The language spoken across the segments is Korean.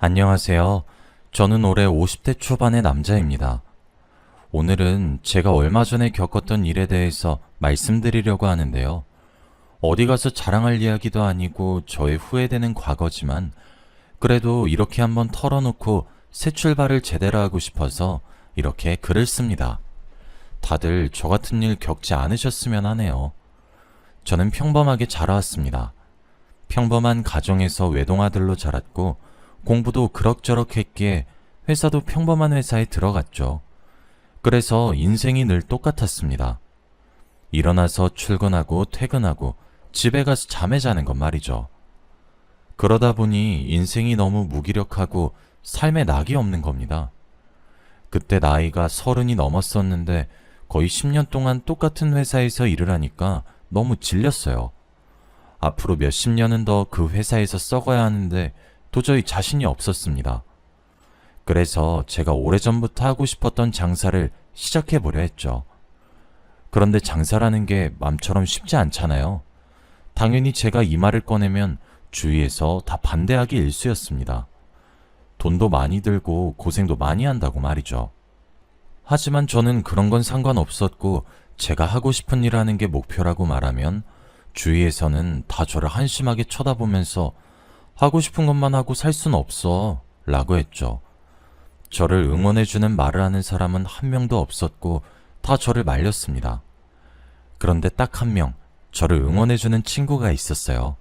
안녕하세요. 저는 올해 50대 초반의 남자입니다. 오늘은 제가 얼마 전에 겪었던 일에 대해서 말씀드리려고 하는데요. 어디 가서 자랑할 이야기도 아니고 저의 후회되는 과거지만 그래도 이렇게 한번 털어놓고 새 출발을 제대로 하고 싶어서 이렇게 글을 씁니다. 다들 저 같은 일 겪지 않으셨으면 하네요. 저는 평범하게 자라왔습니다. 평범한 가정에서 외동아들로 자랐고 공부도 그럭저럭 했기에 회사도 평범한 회사에 들어갔죠. 그래서 인생이 늘 똑같았습니다. 일어나서 출근하고 퇴근하고 집에 가서 잠에 자는 것 말이죠. 그러다 보니 인생이 너무 무기력하고 삶에 낙이 없는 겁니다. 그때 나이가 30이 넘었었는데 거의 10년 동안 똑같은 회사에서 일을 하니까 너무 질렸어요. 앞으로 몇십 년은 더 그 회사에서 썩어야 하는데 도저히 자신이 없었습니다. 그래서 제가 오래전부터 하고 싶었던 장사를 시작해보려 했죠. 그런데 장사라는 게 맘처럼 쉽지 않잖아요. 당연히 제가 이 말을 꺼내면 주위에서 다 반대하기 일쑤였습니다. 돈도 많이 들고 고생도 많이 한다고 말이죠. 하지만 저는 그런 건 상관없었고 제가 하고 싶은 일 하는 게 목표라고 말하면 주위에서는 다 저를 한심하게 쳐다보면서 하고 싶은 것만 하고 살 순 없어 라고 했죠. 저를 응원해주는 말을 하는 사람은 한 명도 없었고 다 저를 말렸습니다. 그런데 딱 한 명, 저를 응원해주는 친구가 있었어요.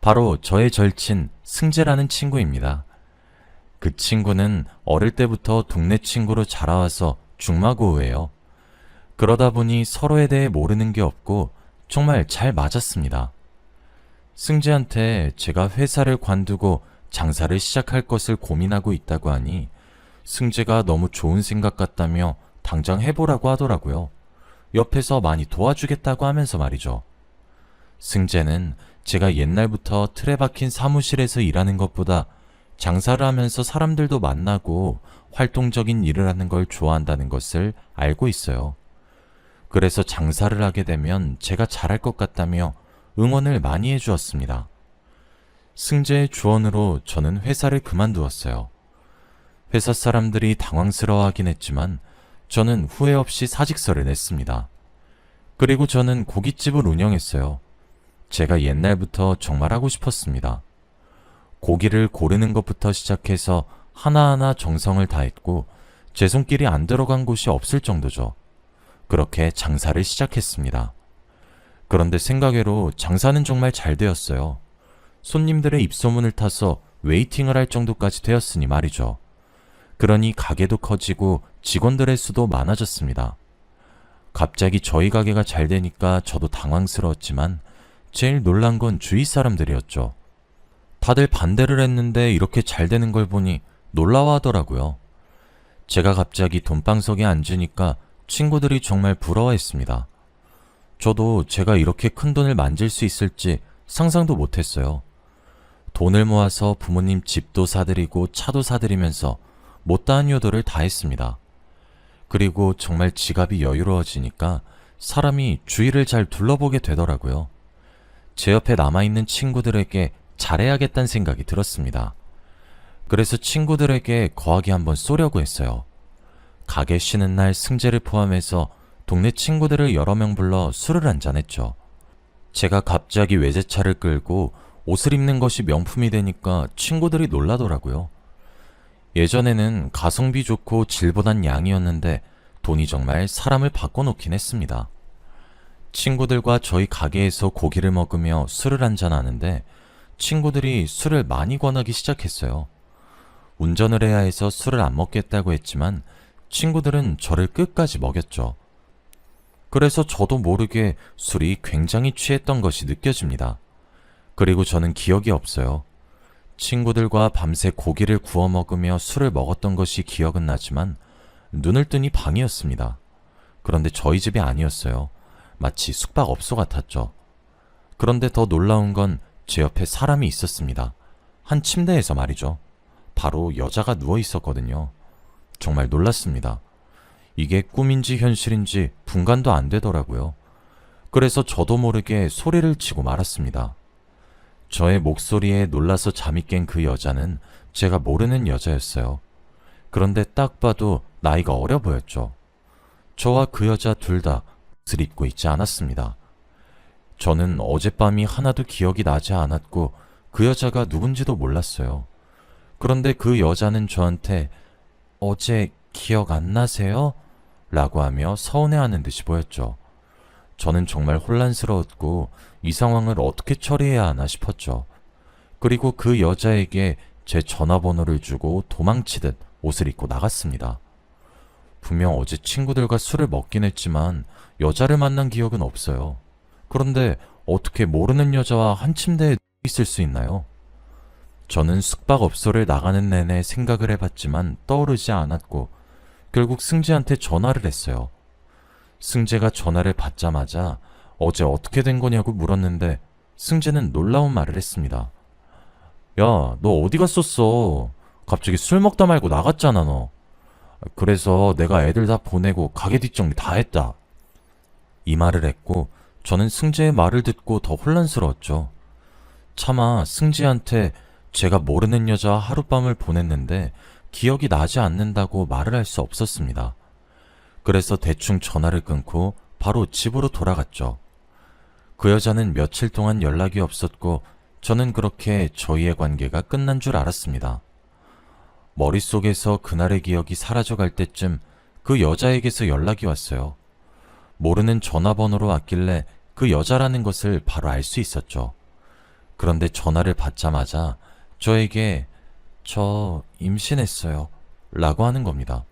바로 저의 절친 승재라는 친구입니다. 그 친구는 어릴 때부터 동네 친구로 자라와서 중마고우예요. 그러다 보니 서로에 대해 모르는 게 없고 정말 잘 맞았습니다. 승재한테 제가 회사를 관두고 장사를 시작할 것을 고민하고 있다고 하니 승재가 너무 좋은 생각 같다며 당장 해보라고 하더라고요. 옆에서 많이 도와주겠다고 하면서 말이죠. 승재는 제가 옛날부터 틀에 박힌 사무실에서 일하는 것보다 장사를 하면서 사람들도 만나고 활동적인 일을 하는 걸 좋아한다는 것을 알고 있어요. 그래서 장사를 하게 되면 제가 잘할 것 같다며 응원을 많이 해주었습니다. 승재의 조언으로 저는 회사를 그만두었어요. 회사 사람들이 당황스러워하긴 했지만 저는 후회 없이 사직서를 냈습니다. 그리고 저는 고깃집을 운영했어요. 제가 옛날부터 정말 하고 싶었습니다. 고기를 고르는 것부터 시작해서 하나하나 정성을 다했고 제 손길이 안 들어간 곳이 없을 정도죠. 그렇게 장사를 시작했습니다. 그런데 생각외로 장사는 정말 잘 되었어요. 손님들의 입소문을 타서 웨이팅을 할 정도까지 되었으니 말이죠. 그러니 가게도 커지고 직원들의 수도 많아졌습니다. 갑자기 저희 가게가 잘 되니까 저도 당황스러웠지만 제일 놀란 건 주위 사람들이었죠. 다들 반대를 했는데 이렇게 잘 되는 걸 보니 놀라워하더라고요. 제가 갑자기 돈방석에 앉으니까 친구들이 정말 부러워했습니다. 저도 제가 이렇게 큰 돈을 만질 수 있을지 상상도 못했어요. 돈을 모아서 부모님 집도 사드리고 차도 사드리면서 못다한 효도를 다 했습니다. 그리고 정말 지갑이 여유로워지니까 사람이 주위를 잘 둘러보게 되더라고요. 제 옆에 남아있는 친구들에게 잘해야겠다는 생각이 들었습니다. 그래서 친구들에게 거하게 한번 쏘려고 했어요. 가게 쉬는 날 승재를 포함해서 동네 친구들을 여러 명 불러 술을 한잔했죠. 제가 갑자기 외제차를 끌고 옷을 입는 것이 명품이 되니까 친구들이 놀라더라고요. 예전에는 가성비 좋고 질보단 양이었는데 돈이 정말 사람을 바꿔놓긴 했습니다. 친구들과 저희 가게에서 고기를 먹으며 술을 한잔하는데 친구들이 술을 많이 권하기 시작했어요. 운전을 해야 해서 술을 안 먹겠다고 했지만 친구들은 저를 끝까지 먹였죠. 그래서 저도 모르게 술이 굉장히 취했던 것이 느껴집니다. 그리고 저는 기억이 없어요. 친구들과 밤새 고기를 구워 먹으며 술을 먹었던 것이 기억은 나지만 눈을 뜨니 방이었습니다. 그런데 저희 집이 아니었어요. 마치 숙박업소 같았죠. 그런데 더 놀라운 건 제 옆에 사람이 있었습니다. 한 침대에서 말이죠. 바로 여자가 누워 있었거든요. 정말 놀랐습니다. 이게 꿈인지 현실인지 분간도 안 되더라고요. 그래서 저도 모르게 소리를 치고 말았습니다. 저의 목소리에 놀라서 잠이 깬 그 여자는 제가 모르는 여자였어요. 그런데 딱 봐도 나이가 어려 보였죠. 저와 그 여자 둘 다 옷을 입고 있지 않았습니다. 저는 어젯밤이 하나도 기억이 나지 않았고 그 여자가 누군지도 몰랐어요. 그런데 그 여자는 저한테 어제 기억 안 나세요? 라고 하며 서운해하는 듯이 보였죠. 저는 정말 혼란스러웠고 이 상황을 어떻게 처리해야 하나 싶었죠. 그리고 그 여자에게 제 전화번호를 주고 도망치듯 옷을 입고 나갔습니다. 분명 어제 친구들과 술을 먹긴 했지만 여자를 만난 기억은 없어요. 그런데 어떻게 모르는 여자와 한 침대에 있을 수 있나요? 저는 숙박업소를 나가는 내내 생각을 해봤지만 떠오르지 않았고 결국 승재한테 전화를 했어요. 승재가 전화를 받자마자 어제 어떻게 된 거냐고 물었는데 승재는 놀라운 말을 했습니다. 야, 너 어디 갔었어? 갑자기 술 먹다 말고 나갔잖아, 너. 그래서 내가 애들 다 보내고 가게 뒷정리 다 했다. 이 말을 했고 저는 승재의 말을 듣고 더 혼란스러웠죠. 차마 승재한테 제가 모르는 여자와 하룻밤을 보냈는데 기억이 나지 않는다고 말을 할 수 없었습니다. 그래서 대충 전화를 끊고 바로 집으로 돌아갔죠. 그 여자는 며칠 동안 연락이 없었고 저는 그렇게 저희의 관계가 끝난 줄 알았습니다. 머릿속에서 그날의 기억이 사라져갈 때쯤 그 여자에게서 연락이 왔어요. 모르는 전화번호로 왔길래 그 여자라는 것을 바로 알 수 있었죠. 그런데 전화를 받자마자 저에게 저 임신했어요 라고 하는 겁니다.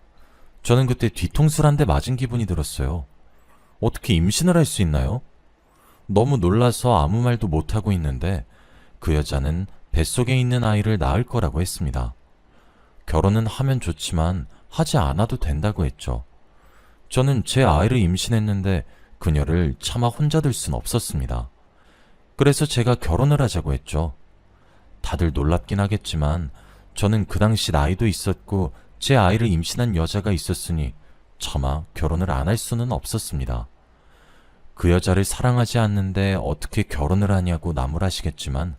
저는 그때 뒤통수를 한 대 맞은 기분이 들었어요. 어떻게 임신을 할 수 있나요? 너무 놀라서 아무 말도 못하고 있는데 그 여자는 뱃속에 있는 아이를 낳을 거라고 했습니다. 결혼은 하면 좋지만 하지 않아도 된다고 했죠. 저는 제 아이를 임신했는데 그녀를 차마 혼자 둘 순 없었습니다. 그래서 제가 결혼을 하자고 했죠. 다들 놀랍긴 하겠지만 저는 그 당시 나이도 있었고 제 아이를 임신한 여자가 있었으니 차마 결혼을 안 할 수는 없었습니다. 그 여자를 사랑하지 않는데 어떻게 결혼을 하냐고 나무라시겠지만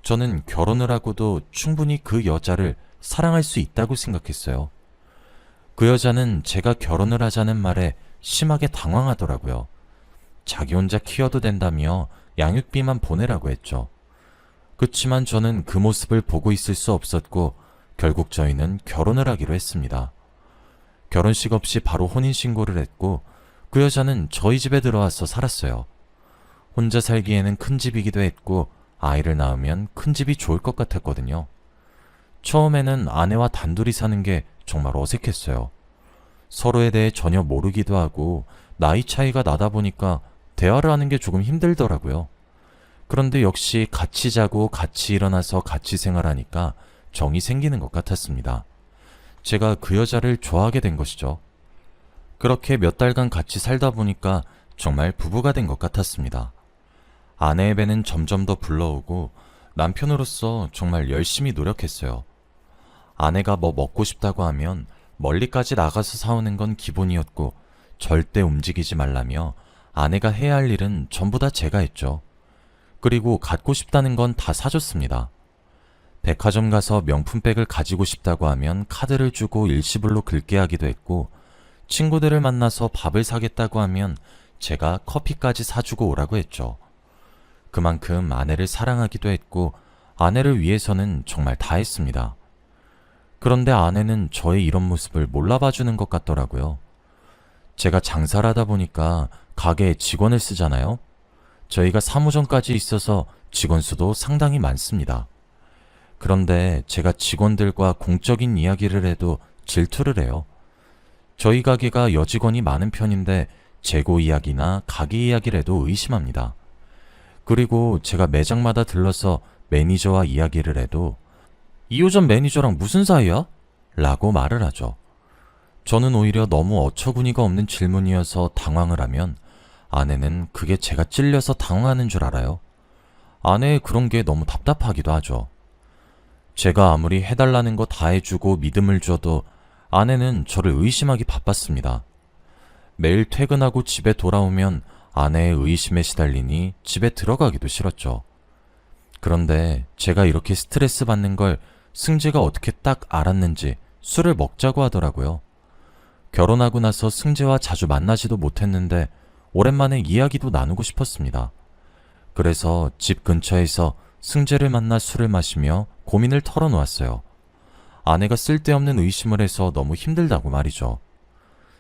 저는 결혼을 하고도 충분히 그 여자를 사랑할 수 있다고 생각했어요. 그 여자는 제가 결혼을 하자는 말에 심하게 당황하더라고요. 자기 혼자 키워도 된다며 양육비만 보내라고 했죠. 그치만 저는 그 모습을 보고 있을 수 없었고 결국 저희는 결혼을 하기로 했습니다. 결혼식 없이 바로 혼인신고를 했고 그 여자는 저희 집에 들어와서 살았어요. 혼자 살기에는 큰 집이기도 했고 아이를 낳으면 큰 집이 좋을 것 같았거든요. 처음에는 아내와 단둘이 사는 게 정말 어색했어요. 서로에 대해 전혀 모르기도 하고 나이 차이가 나다 보니까 대화를 하는 게 조금 힘들더라고요. 그런데 역시 같이 자고 같이 일어나서 같이 생활하니까 정이 생기는 것 같았습니다. 제가 그 여자를 좋아하게 된 것이죠. 그렇게 몇 달간 같이 살다 보니까 정말 부부가 된 것 같았습니다. 아내의 배는 점점 더 불러오고 남편으로서 정말 열심히 노력했어요. 아내가 뭐 먹고 싶다고 하면 멀리까지 나가서 사오는 건 기본이었고 절대 움직이지 말라며 아내가 해야 할 일은 전부 다 제가 했죠. 그리고 갖고 싶다는 건 다 사줬습니다. 백화점 가서 명품백을 가지고 싶다고 하면 카드를 주고 일시불로 긁게 하기도 했고 친구들을 만나서 밥을 사겠다고 하면 제가 커피까지 사주고 오라고 했죠. 그만큼 아내를 사랑하기도 했고 아내를 위해서는 정말 다 했습니다. 그런데 아내는 저의 이런 모습을 몰라봐주는 것 같더라고요. 제가 장사를 하다 보니까 가게에 직원을 쓰잖아요. 저희가 사무점까지 있어서 직원 수도 상당히 많습니다. 그런데 제가 직원들과 공적인 이야기를 해도 질투를 해요. 저희 가게가 여직원이 많은 편인데 재고 이야기나 가게 이야기를 해도 의심합니다. 그리고 제가 매장마다 들러서 매니저와 이야기를 해도 2호점 매니저랑 무슨 사이야? 라고 말을 하죠. 저는 오히려 너무 어처구니가 없는 질문이어서 당황을 하면 아내는 그게 제가 찔려서 당황하는 줄 알아요. 아내의 그런 게 너무 답답하기도 하죠. 제가 아무리 해달라는 거 다 해주고 믿음을 줘도 아내는 저를 의심하기 바빴습니다. 매일 퇴근하고 집에 돌아오면 아내의 의심에 시달리니 집에 들어가기도 싫었죠. 그런데 제가 이렇게 스트레스 받는 걸 승재가 어떻게 딱 알았는지 술을 먹자고 하더라고요. 결혼하고 나서 승재와 자주 만나지도 못했는데 오랜만에 이야기도 나누고 싶었습니다. 그래서 집 근처에서 승재를 만나 술을 마시며 고민을 털어놓았어요. 아내가 쓸데없는 의심을 해서 너무 힘들다고 말이죠.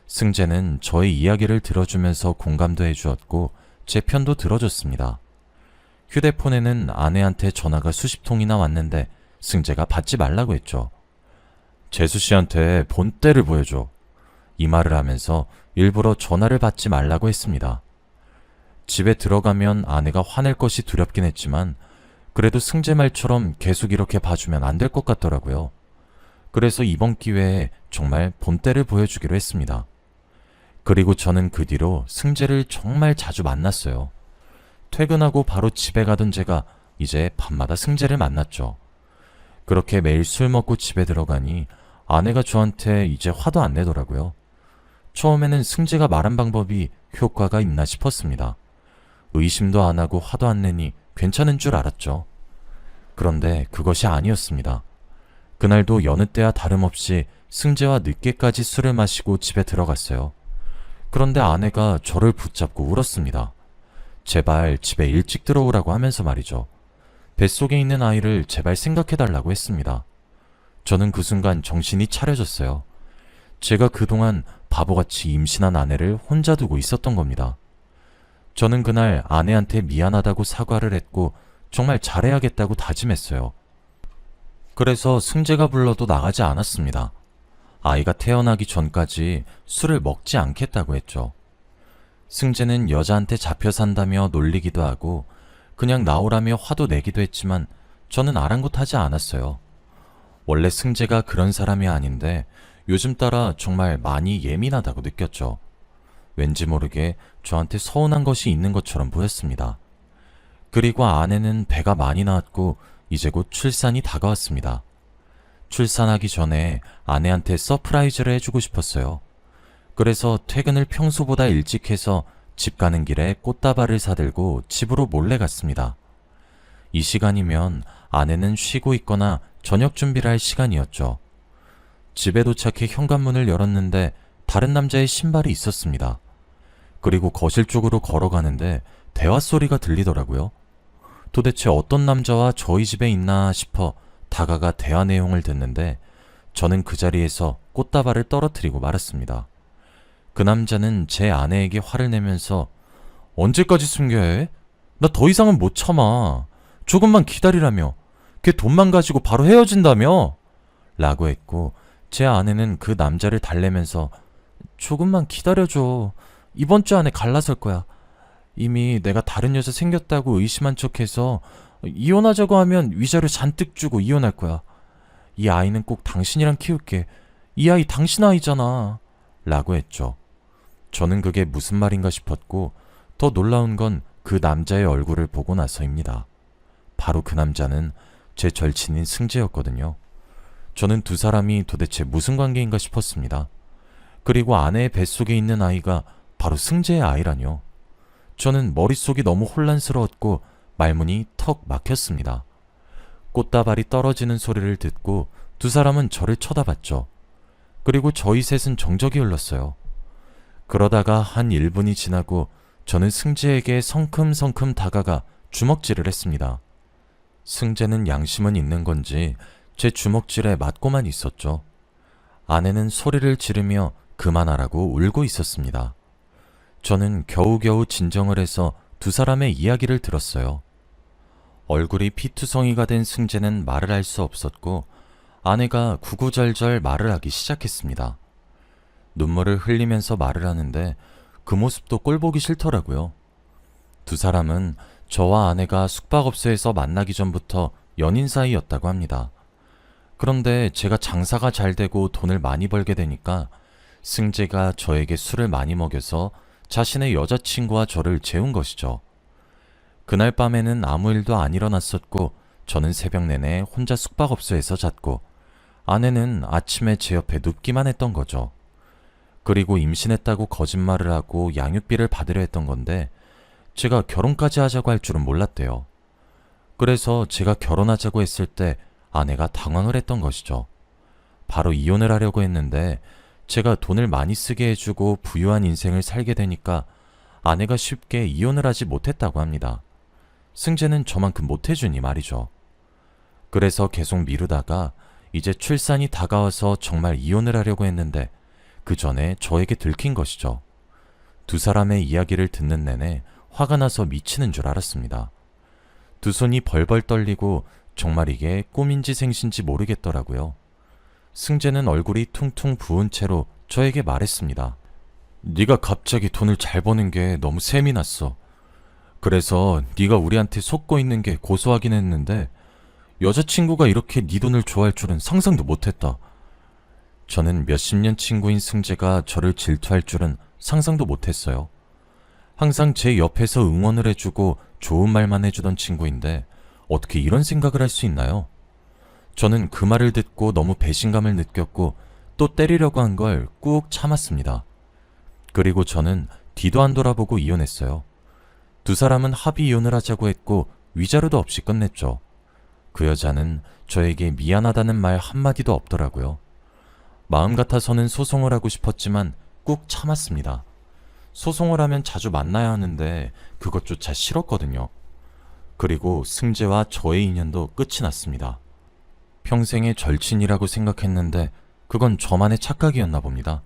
승재는 저의 이야기를 들어주면서 공감도 해주었고 제 편도 들어줬습니다. 휴대폰에는 아내한테 전화가 수십 통이나 왔는데 승재가 받지 말라고 했죠. 재수 씨한테 본때를 보여줘. 이 말을 하면서 일부러 전화를 받지 말라고 했습니다. 집에 들어가면 아내가 화낼 것이 두렵긴 했지만 그래도 승재 말처럼 계속 이렇게 봐주면 안 될 것 같더라고요. 그래서 이번 기회에 정말 본때를 보여주기로 했습니다. 그리고 저는 그 뒤로 승재를 정말 자주 만났어요. 퇴근하고 바로 집에 가던 제가 이제 밤마다 승재를 만났죠. 그렇게 매일 술 먹고 집에 들어가니 아내가 저한테 이제 화도 안 내더라고요. 처음에는 승재가 말한 방법이 효과가 있나 싶었습니다. 의심도 안 하고 화도 안 내니 괜찮은 줄 알았죠. 그런데 그것이 아니었습니다. 그날도 여느 때와 다름없이 승재와 늦게까지 술을 마시고 집에 들어갔어요. 그런데 아내가 저를 붙잡고 울었습니다. 제발 집에 일찍 들어오라고 하면서 말이죠. 뱃속에 있는 아이를 제발 생각해달라고 했습니다. 저는 그 순간 정신이 차려졌어요. 제가 그동안 바보같이 임신한 아내를 혼자 두고 있었던 겁니다. 저는 그날 아내한테 미안하다고 사과를 했고 정말 잘해야겠다고 다짐했어요. 그래서 승재가 불러도 나가지 않았습니다. 아이가 태어나기 전까지 술을 먹지 않겠다고 했죠. 승재는 여자한테 잡혀 산다며 놀리기도 하고 그냥 나오라며 화도 내기도 했지만 저는 아랑곳하지 않았어요. 원래 승재가 그런 사람이 아닌데 요즘 따라 정말 많이 예민하다고 느꼈죠. 왠지 모르게 저한테 서운한 것이 있는 것처럼 보였습니다. 그리고 아내는 배가 많이 나왔고 이제 곧 출산이 다가왔습니다. 출산하기 전에 아내한테 서프라이즈를 해주고 싶었어요. 그래서 퇴근을 평소보다 일찍 해서 집 가는 길에 꽃다발을 사들고 집으로 몰래 갔습니다. 이 시간이면 아내는 쉬고 있거나 저녁 준비를 할 시간이었죠. 집에 도착해 현관문을 열었는데 다른 남자의 신발이 있었습니다. 그리고 거실 쪽으로 걸어가는데 대화 소리가 들리더라고요. 도대체 어떤 남자와 저희 집에 있나 싶어 다가가 대화 내용을 듣는데 저는 그 자리에서 꽃다발을 떨어뜨리고 말았습니다. 그 남자는 제 아내에게 화를 내면서 언제까지 숨겨야 해? 나 더 이상은 못 참아. 조금만 기다리라며. 걔 돈만 가지고 바로 헤어진다며? 라고 했고 제 아내는 그 남자를 달래면서 조금만 기다려줘. 이번 주 안에 갈라설 거야. 이미 내가 다른 여자 생겼다고 의심한 척해서 이혼하자고 하면 위자료 잔뜩 주고 이혼할 거야. 이 아이는 꼭 당신이랑 키울게. 이 아이 당신 아이잖아. 라고 했죠. 저는 그게 무슨 말인가 싶었고 더 놀라운 건 그 남자의 얼굴을 보고 나서입니다. 바로 그 남자는 제 절친인 승재였거든요. 저는 두 사람이 도대체 무슨 관계인가 싶었습니다. 그리고 아내의 뱃속에 있는 아이가 바로 승재의 아이라뇨. 저는 머릿속이 너무 혼란스러웠고 말문이 턱 막혔습니다. 꽃다발이 떨어지는 소리를 듣고 두 사람은 저를 쳐다봤죠. 그리고 저희 셋은 정적이 흘렀어요. 그러다가 한 1분이 지나고 저는 승재에게 성큼성큼 다가가 주먹질을 했습니다. 승재는 양심은 있는 건지 제 주먹질에 맞고만 있었죠. 아내는 소리를 지르며 그만하라고 울고 있었습니다. 저는 겨우겨우 진정을 해서 두 사람의 이야기를 들었어요. 얼굴이 피투성이가 된 승재는 말을 할 수 없었고 아내가 구구절절 말을 하기 시작했습니다. 눈물을 흘리면서 말을 하는데 그 모습도 꼴보기 싫더라고요. 두 사람은 저와 아내가 숙박업소에서 만나기 전부터 연인 사이였다고 합니다. 그런데 제가 장사가 잘 되고 돈을 많이 벌게 되니까 승재가 저에게 술을 많이 먹여서 자신의 여자친구와 저를 재운 것이죠. 그날 밤에는 아무 일도 안 일어났었고 저는 새벽 내내 혼자 숙박업소에서 잤고 아내는 아침에 제 옆에 눕기만 했던 거죠. 그리고 임신했다고 거짓말을 하고 양육비를 받으려 했던 건데 제가 결혼까지 하자고 할 줄은 몰랐대요. 그래서 제가 결혼하자고 했을 때 아내가 당황을 했던 것이죠. 바로 이혼을 하려고 했는데 제가 돈을 많이 쓰게 해주고 부유한 인생을 살게 되니까 아내가 쉽게 이혼을 하지 못했다고 합니다. 승재는 저만큼 못해주니 말이죠. 그래서 계속 미루다가 이제 출산이 다가와서 정말 이혼을 하려고 했는데 그 전에 저에게 들킨 것이죠. 두 사람의 이야기를 듣는 내내 화가 나서 미치는 줄 알았습니다. 두 손이 벌벌 떨리고 정말 이게 꿈인지 생신지 모르겠더라고요. 승재는 얼굴이 퉁퉁 부은 채로 저에게 말했습니다. 네가 갑자기 돈을 잘 버는 게 너무 셈이 났어. 그래서 네가 우리한테 속고 있는 게 고소하긴 했는데 여자친구가 이렇게 네 돈을 좋아할 줄은 상상도 못했다. 저는 몇십 년 친구인 승재가 저를 질투할 줄은 상상도 못했어요. 항상 제 옆에서 응원을 해주고 좋은 말만 해주던 친구인데 어떻게 이런 생각을 할 수 있나요? 저는 그 말을 듣고 너무 배신감을 느꼈고 또 때리려고 한 걸 꾹 참았습니다. 그리고 저는 뒤도 안 돌아보고 이혼했어요. 두 사람은 합의 이혼을 하자고 했고 위자료도 없이 끝냈죠. 그 여자는 저에게 미안하다는 말 한마디도 없더라고요. 마음 같아서는 소송을 하고 싶었지만 꾹 참았습니다. 소송을 하면 자주 만나야 하는데 그것조차 싫었거든요. 그리고 승재와 저의 인연도 끝이 났습니다. 평생의 절친이라고 생각했는데 그건 저만의 착각이었나 봅니다.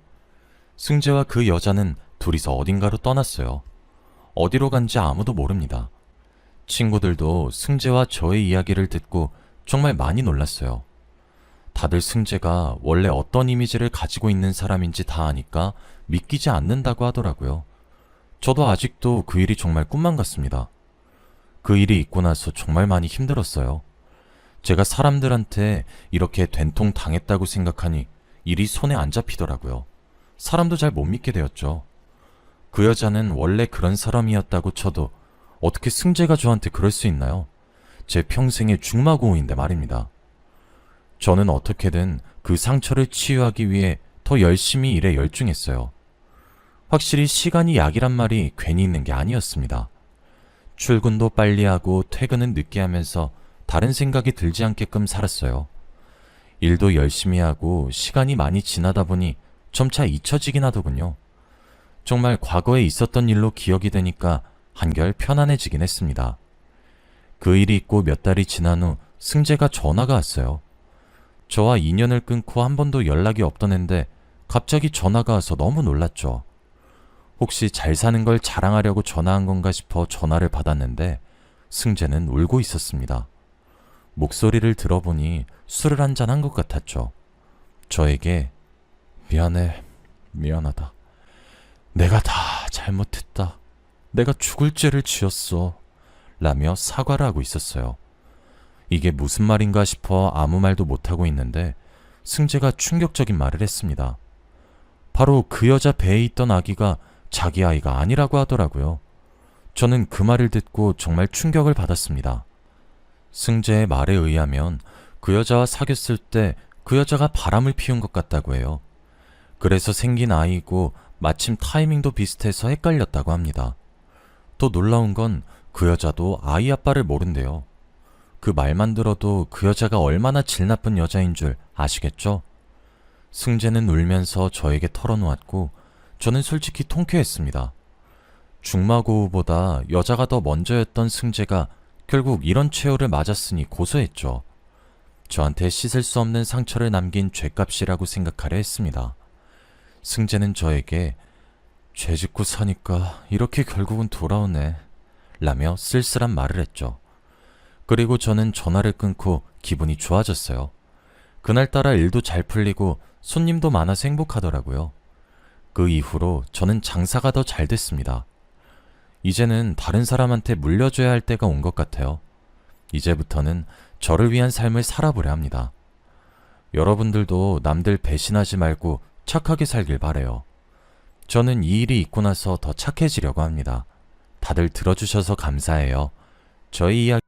승재와 그 여자는 둘이서 어딘가로 떠났어요. 어디로 간지 아무도 모릅니다. 친구들도 승재와 저의 이야기를 듣고 정말 많이 놀랐어요. 다들 승재가 원래 어떤 이미지를 가지고 있는 사람인지 다 아니까 믿기지 않는다고 하더라고요. 저도 아직도 그 일이 정말 꿈만 같습니다. 그 일이 있고 나서 정말 많이 힘들었어요. 제가 사람들한테 이렇게 된통 당했다고 생각하니 일이 손에 안 잡히더라고요. 사람도 잘 못 믿게 되었죠. 그 여자는 원래 그런 사람이었다고 쳐도 어떻게 승재가 저한테 그럴 수 있나요? 제 평생의 중마고우인데 말입니다. 저는 어떻게든 그 상처를 치유하기 위해 더 열심히 일에 열중했어요. 확실히 시간이 약이란 말이 괜히 있는 게 아니었습니다. 출근도 빨리 하고 퇴근은 늦게 하면서 다른 생각이 들지 않게끔 살았어요. 일도 열심히 하고 시간이 많이 지나다 보니 점차 잊혀지긴 하더군요. 정말 과거에 있었던 일로 기억이 되니까 한결 편안해지긴 했습니다. 그 일이 있고 몇 달이 지난 후 승재가 전화가 왔어요. 저와 인연을 끊고 한 번도 연락이 없던 앤데 갑자기 전화가 와서 너무 놀랐죠. 혹시 잘 사는 걸 자랑하려고 전화한 건가 싶어 전화를 받았는데 승재는 울고 있었습니다. 목소리를 들어보니 술을 한잔 한 것 같았죠. 저에게 미안해, 미안하다. 내가 다 잘못했다. 내가 죽을 죄를 지었어. 라며 사과를 하고 있었어요. 이게 무슨 말인가 싶어 아무 말도 못하고 있는데 승재가 충격적인 말을 했습니다. 바로 그 여자 배에 있던 아기가 자기 아이가 아니라고 하더라고요. 저는 그 말을 듣고 정말 충격을 받았습니다. 승재의 말에 의하면 그 여자와 사귀었을 때 그 여자가 바람을 피운 것 같다고 해요. 그래서 생긴 아이고 마침 타이밍도 비슷해서 헷갈렸다고 합니다. 또 놀라운 건 그 여자도 아이 아빠를 모른대요. 그 말만 들어도 그 여자가 얼마나 질 나쁜 여자인 줄 아시겠죠? 승재는 울면서 저에게 털어놓았고 저는 솔직히 통쾌했습니다. 중마고우보다 여자가 더 먼저였던 승재가 결국 이런 최후를 맞았으니 고소했죠. 저한테 씻을 수 없는 상처를 남긴 죗값이라고 생각하려 했습니다. 승재는 저에게 죄 짓고 사니까 이렇게 결국은 돌아오네 라며 쓸쓸한 말을 했죠. 그리고 저는 전화를 끊고 기분이 좋아졌어요. 그날따라 일도 잘 풀리고 손님도 많아서 행복하더라고요. 그 이후로 저는 장사가 더 잘 됐습니다. 이제는 다른 사람한테 물려줘야 할 때가 온 것 같아요. 이제부터는 저를 위한 삶을 살아보려 합니다. 여러분들도 남들 배신하지 말고 착하게 살길 바래요. 저는 이 일이 있고 나서 더 착해지려고 합니다. 다들 들어주셔서 감사해요. 저희 이야기